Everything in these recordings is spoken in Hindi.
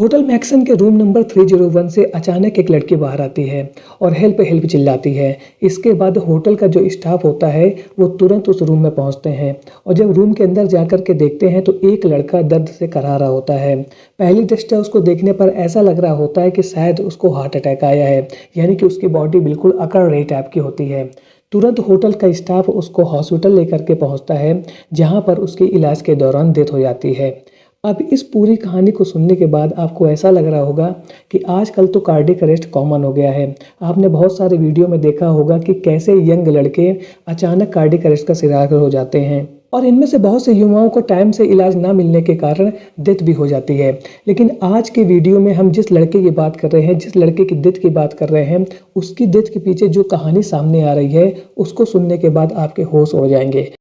होटल मैक्सन के रूम नंबर 301 से अचानक एक लड़की बाहर आती है और हेल्प हेल्प चिल्लाती है। इसके बाद होटल का जो स्टाफ होता है वो तुरंत उस रूम में पहुंचते हैं और जब रूम के अंदर जाकर के देखते हैं तो एक लड़का दर्द से कराह रहा होता है। पहली दृष्टया उसको देखने पर ऐसा लग रहा होता है कि शायद उसको हार्ट अटैक आया है, यानी कि उसकी बॉडी बिल्कुल अकड़ रही टाइप की होती है। तुरंत होटल का स्टाफ उसको हॉस्पिटल लेकर के पहुंचता है, जहां पर उसकी इलाज के दौरान डेथ हो जाती है। अब इस पूरी कहानी को सुनने के बाद आपको ऐसा लग रहा होगा कि आजकल तो कार्डियक अरेस्ट कॉमन हो गया है। आपने बहुत सारे वीडियो में देखा होगा कि कैसे यंग लड़के अचानक कार्डियक अरेस्ट का शिकार हो जाते हैं और इनमें से बहुत से युवाओं को टाइम से इलाज ना मिलने के कारण डेथ भी हो जाती है। लेकिन आज के वीडियो में हम जिस लड़के की बात कर रहे हैं, जिस लड़के की डेथ की बात कर रहे हैं, उसकी डेथ के पीछे जो कहानी सामने आ रही है उसको सुनने के बाद आपके होश उड़ जाएंगे।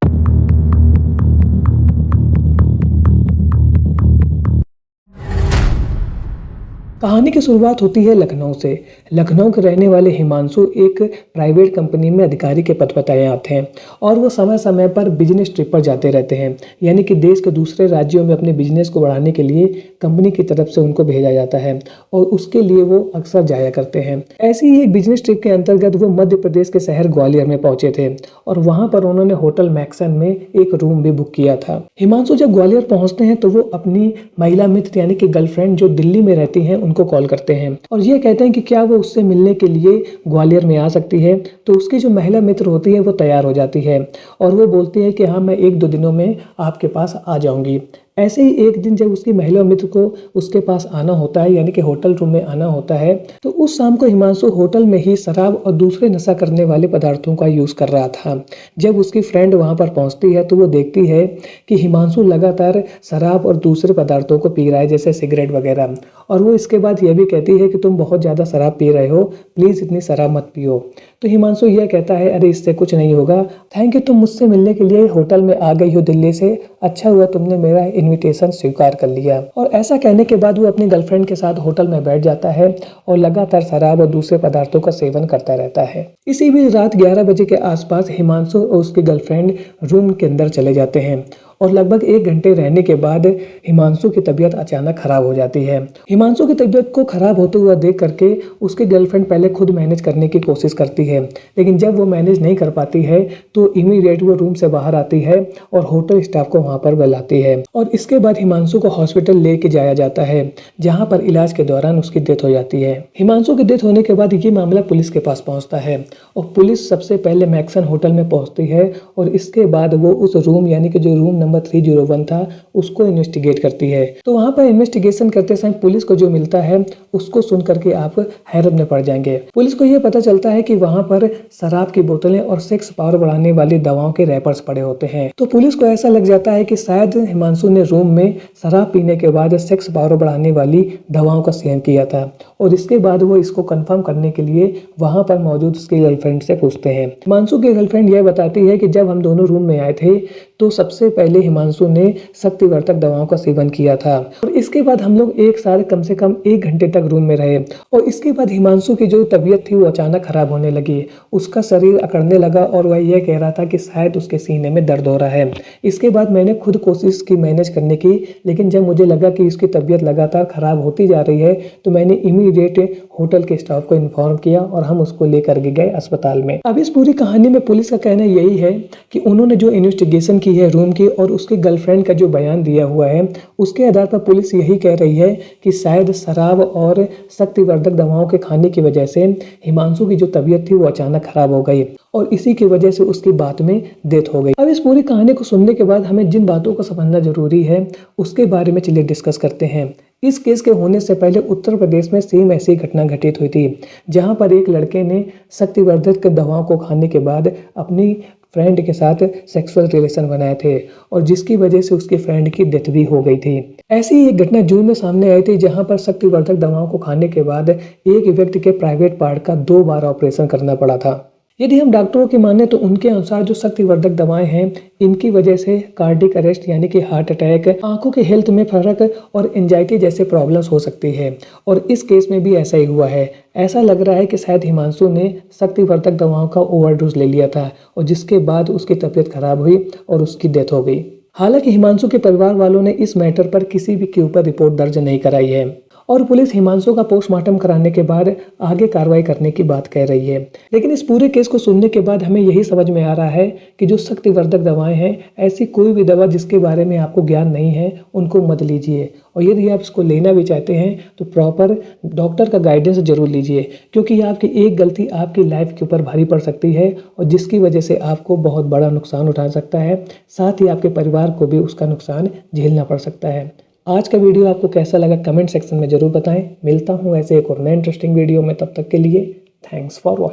कहानी की शुरुआत होती है लखनऊ से। लखनऊ के रहने वाले हिमांशु एक प्राइवेट कंपनी में अधिकारी के पद पर तैनात हैं और वो समय समय पर बिजनेस ट्रिप पर जाते रहते हैं, यानी कि देश के दूसरे राज्यों में अपने बिजनेस को बढ़ाने के लिए कंपनी की तरफ से उनको भेजा जाता है और उसके लिए वो अक्सर जाया करते हैं। ऐसे ही एक बिजनेस ट्रिप के अंतर्गत वो मध्य प्रदेश के शहर ग्वालियर में पहुंचे थे और वहां पर उन्होंने होटल मैक्सन में एक रूम भी बुक किया था। हिमांशु जब ग्वालियर पहुंचते हैं तो वो अपनी महिला मित्र यानी कि गर्लफ्रेंड जो दिल्ली में रहती हैं उनको कॉल करते हैं और ये कहते हैं कि क्या वो उससे मिलने के लिए ग्वालियर में आ सकती है। तो उसकी जो महिला मित्र होती है वो तैयार हो जाती है और वो बोलती है कि हाँ, मैं 1-2 दिनों में आपके पास आ जाऊंगी। ऐसे ही एक दिन जब उसकी महिला मित्र को उसके पास आना होता है, यानी कि होटल रूम में आना होता है, तो उस शाम को हिमांशु होटल में ही शराब और दूसरे नशा करने वाले पदार्थों का यूज कर रहा था। जब उसकी फ्रेंड वहां पर पहुंचती है तो वो देखती है कि हिमांशु लगातार शराब और दूसरे पदार्थों को पी रहा है, जैसे सिगरेट वगैरह, और वो इसके बाद यह भी कहती है कि तुम बहुत ज्यादा शराब पी रहे हो, प्लीज इतनी शराब मत पियो। तो हिमांशु यह कहता है, अरे इससे कुछ नहीं होगा, थैंक यू, तुम मुझसे मिलने के लिए होटल में आ गई हो दिल्ली से, अच्छा हुआ तुमने मेरा इनविटेशन स्वीकार कर लिया। और ऐसा कहने के बाद वो अपनी गर्लफ्रेंड के साथ होटल में बैठ जाता है और लगातार शराब और दूसरे पदार्थों का सेवन करता रहता है। इसी बीच रात 11 बजे के आसपास हिमांशु और उसकी गर्लफ्रेंड रूम के अंदर चले जाते हैं और लगभग 1 घंटे रहने के बाद हिमांशु की तबीयत अचानक खराब हो जाती है। हिमांशु की तबीयत को खराब होते हुआ देख करके उसकी गर्लफ्रेंड पहले खुद मैनेज करने की कोशिश करती है, लेकिन जब वो मैनेज नहीं कर पाती है तो इमीडिएट वो रूम से बाहर आती है और होटल स्टाफ को वहां पर बुलाती है और इसके बाद हिमांशु को हॉस्पिटल लेके जाया जाता है, जहां पर इलाज के दौरान उसकी डेथ हो जाती है। हिमांशु की डेथ होने के बाद ये मामला पुलिस के पास पहुंचता है और पुलिस सबसे पहले मैक्सन होटल में पहुंचती है और इसके बाद वो उस रूम, यानी कि जो रूम नंबर 301 था, उसको इन्वेस्टिगेट करती है। तो वहां पर इन्वेस्टिगेशन करते समय पुलिस को जो मिलता है उसको सुन करके आप हैरत में पड़ जाएंगे। पुलिस को यह पता चलता है कि वहां पर शराब की बोतलें और सेक्स पावर बढ़ाने वाली दवाओं के रैपर्स पड़े होते हैं। तो पुलिस को ऐसा लग जाता है कि शायद हिमांशु ने रूम में शराब पीने के बाद सेक्स पावर बढ़ाने वाली दवाओं का सेवन किया था और इसके बाद वो इसको कंफर्म करने के लिए वहां पर मौजूद उसकी गर्लफ्रेंड से पूछते हैं। हिमांशु की गर्लफ्रेंड यह बताती है कि जब हम दोनों रूम में आए थे तो सबसे पहले हिमांशु ने शक्तिवर्धक दवाओं का सेवन किया था और इसके बाद हम लोग एक साथ कम से कम 1 घंटे तक रूम में रहे और इसके बाद हिमांशु की जो तबीयत थी वो अचानक खराब होने लगी। उसका शरीर अकड़ने लगा और वह यह कह रहा था कि शायद उसके सीने में दर्द हो रहा है। इसके बाद मैंने खुद कोशिश की मैनेज करने की, लेकिन जब मुझे लगा कि उसकी तबीयत लगातार खराब होती जा रही है तो मैंने इमीडिएट होटल के स्टाफ को इन्फॉर्म किया और हम उसको लेकर गए अस्पताल में। अब इस पूरी कहानी में पुलिस का कहना यही है कि उन्होंने जो इन्वेस्टिगेशन की है रूम की और उसकी गर्लफ्रेंड का जो बयान दिया हुआ है उसके आधार पर पुलिस यही कह रही है कि शायद शराब और शक्तिवर्धक दवाओं के खाने की वजह से हिमांशु की जो तबीयत थी वो अचानक खराब हो गई और इसी की वजह से उसकी बात में डेथ हो गई। अब इस पूरी कहानी को सुनने के बाद हमें जिन बातों को समझना जरूरी है उसके बारे में चलिए डिस्कस करते हैं। इस केस के होने से पहले उत्तर प्रदेश में सेम ऐसी घटना घटित हुई थी, जहां पर एक लड़के ने शक्तिवर्धक दवाओं को खाने के बाद अपनी फ्रेंड के साथ सेक्सुअल रिलेशन बनाए थे और जिसकी वजह से उसकी फ्रेंड की डेथ भी हो गई थी। ऐसी ही एक घटना जून में सामने आई थी, जहां पर शक्तिवर्धक दवाओं को खाने के बाद एक व्यक्ति के प्राइवेट पार्ट का 2 बार ऑपरेशन करना पड़ा था। यदि हम डॉक्टरों की माने तो उनके अनुसार जो शक्तिवर्धक दवाएं हैं इनकी वजह से कार्डियक अरेस्ट यानी कि हार्ट अटैक, आंखों के हेल्थ में फर्क और एंजाइटी जैसे प्रॉब्लम्स हो सकती है और इस केस में भी ऐसा ही हुआ है। ऐसा लग रहा है कि शायद हिमांशु ने शक्तिवर्धक दवाओं का ओवरडोज ले लिया था और जिसके बाद उसकी तबीयत खराब हुई और उसकी डेथ हो गई। हालांकि हिमांशु के परिवार वालों ने इस मैटर पर किसी भी के ऊपर रिपोर्ट दर्ज नहीं कराई है और पुलिस हिमांशु का पोस्टमार्टम कराने के बाद आगे कार्रवाई करने की बात कह रही है। लेकिन इस पूरे केस को सुनने के बाद हमें यही समझ में आ रहा है कि जो शक्तिवर्धक दवाएं हैं, ऐसी कोई भी दवा जिसके बारे में आपको ज्ञान नहीं है उनको मत लीजिए। और यदि आप इसको लेना भी चाहते हैं तो प्रॉपर डॉक्टर का गाइडेंस जरूर लीजिए, क्योंकि आपकी एक गलती आपकी लाइफ के ऊपर भारी पड़ सकती है और जिसकी वजह से आपको बहुत बड़ा नुकसान उठा सकता है, साथ ही आपके परिवार को भी उसका नुकसान झेलना पड़ सकता है। आज का वीडियो आपको कैसा लगा कमेंट सेक्शन में ज़रूर बताएं। मिलता हूं ऐसे एक और नए इंटरेस्टिंग वीडियो में, तब तक के लिए थैंक्स फॉर वॉचिंग।